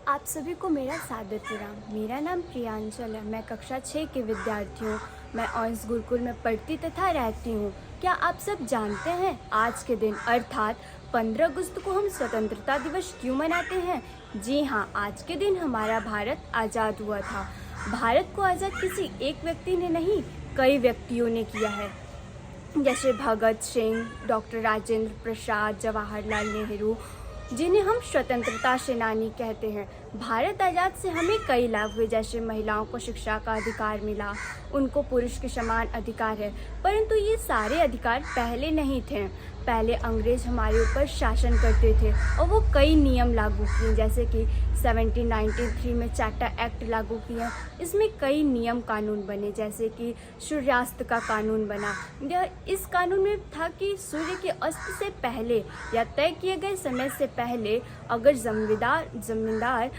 आप सभी को मेरा सादर प्रणाम। मेरा नाम प्रियांशल है। मैं कक्षा 6 की विद्यार्थी हूँ। मैं ऑयंस गुरुकुल में पढ़ती तथा रहती हूँ। क्या आप सब जानते हैं आज के दिन अर्थात 15 अगस्त को हम स्वतंत्रता दिवस क्यों मनाते हैं? जी हाँ, आज के दिन हमारा भारत आज़ाद हुआ था। भारत को आज़ाद किसी एक व्यक्ति ने नहीं, कई व्यक्तियों ने किया है, जैसे भगत सिंह, डॉक्टर राजेंद्र प्रसाद, जवाहरलाल नेहरू, जिन्हें हम स्वतंत्रता सेनानी कहते हैं। भारत आज़ाद से हमें कई लाभ हुए, जैसे महिलाओं को शिक्षा का अधिकार मिला, उनको पुरुष के समान अधिकार है। परंतु ये सारे अधिकार पहले नहीं थे। पहले अंग्रेज हमारे ऊपर शासन करते थे और वो कई नियम लागू किए, जैसे कि 1793 में चार्टर एक्ट लागू किया। इसमें कई नियम कानून बने, जैसे कि सूर्यास्त का कानून बना। इस कानून में था कि सूर्य के अस्त से पहले या तय किए गए समय से पहले अगर जमींदार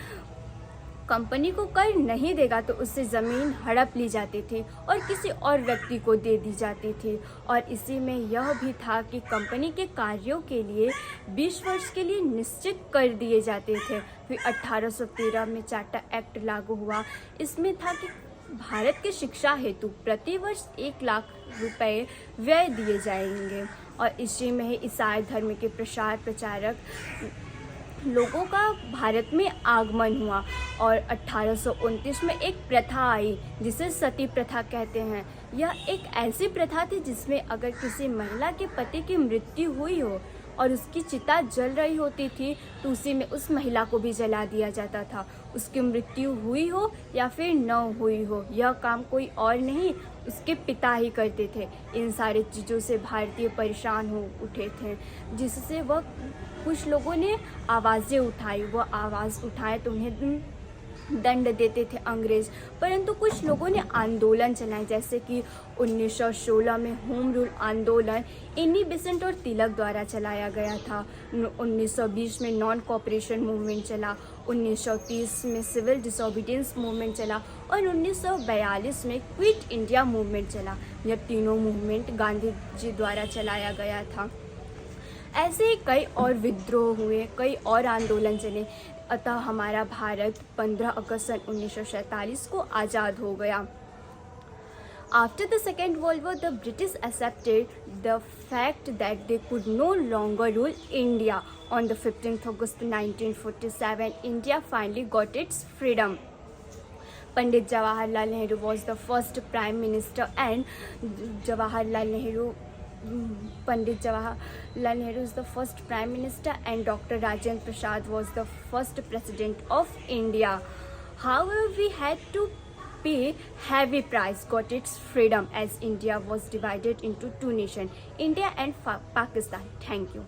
कंपनी को कर नहीं देगा तो उससे ज़मीन हड़प ली जाती थी और किसी और व्यक्ति को दे दी जाती थी। और इसी में यह भी था कि कंपनी के कार्यों के लिए 20 वर्ष के लिए निश्चित कर दिए जाते थे। फिर 1813 में चार्टर एक्ट लागू हुआ। इसमें था कि भारत की शिक्षा हेतु प्रति वर्ष 1 लाख रुपए व्यय दिए जाएंगे। और इसी में ही ईसाई धर्म के प्रचारक लोगों का भारत में आगमन हुआ और 1829 में एक प्रथा आई जिसे सती प्रथा कहते हैं। यह एक ऐसी प्रथा थी जिसमें अगर किसी महिला के पति की मृत्यु हुई हो और उसकी चिता जल रही होती थी तो उसी में उस महिला को भी जला दिया जाता था। उसकी मृत्यु हुई हो या फिर न हुई हो, यह काम कोई और नहीं, उसके पिता ही करते थे। इन सारी चीज़ों से भारतीय परेशान हो उठे थे, जिससे वह कुछ लोगों ने आवाज़ें उठाई। वह आवाज़ उठाए तो उन्हें दंड देते थे अंग्रेज। परंतु कुछ लोगों ने आंदोलन चलाए, जैसे कि 1916 में होम रूल आंदोलन एनी बेसेंट और तिलक द्वारा चलाया गया था। 1920 में नॉन कोऑपरेशन मूवमेंट चला, 1930 में सिविल डिसोबीडियंस मूवमेंट चला और 1942 में क्विट इंडिया मूवमेंट चला। यह तीनों मूवमेंट गांधी जी द्वारा चलाया गया था। ऐसे ही कई और विद्रोह हुए, कई और आंदोलन चले, अतः हमारा भारत 15 अगस्त सन 1947 को आज़ाद हो गया। After the Second World War, the British accepted the fact that they could no longer rule India. On the 15th August 1947, India finally got its freedom. Pandit Jawaharlal Nehru was the first Prime Minister, and Pandit Jawaharlal Nehru is the first Prime Minister, and Dr. Rajendra Prasad was the first President of India. However, we had to pay heavy price got its freedom, as India was divided into two nations, India and Pakistan. Thank you.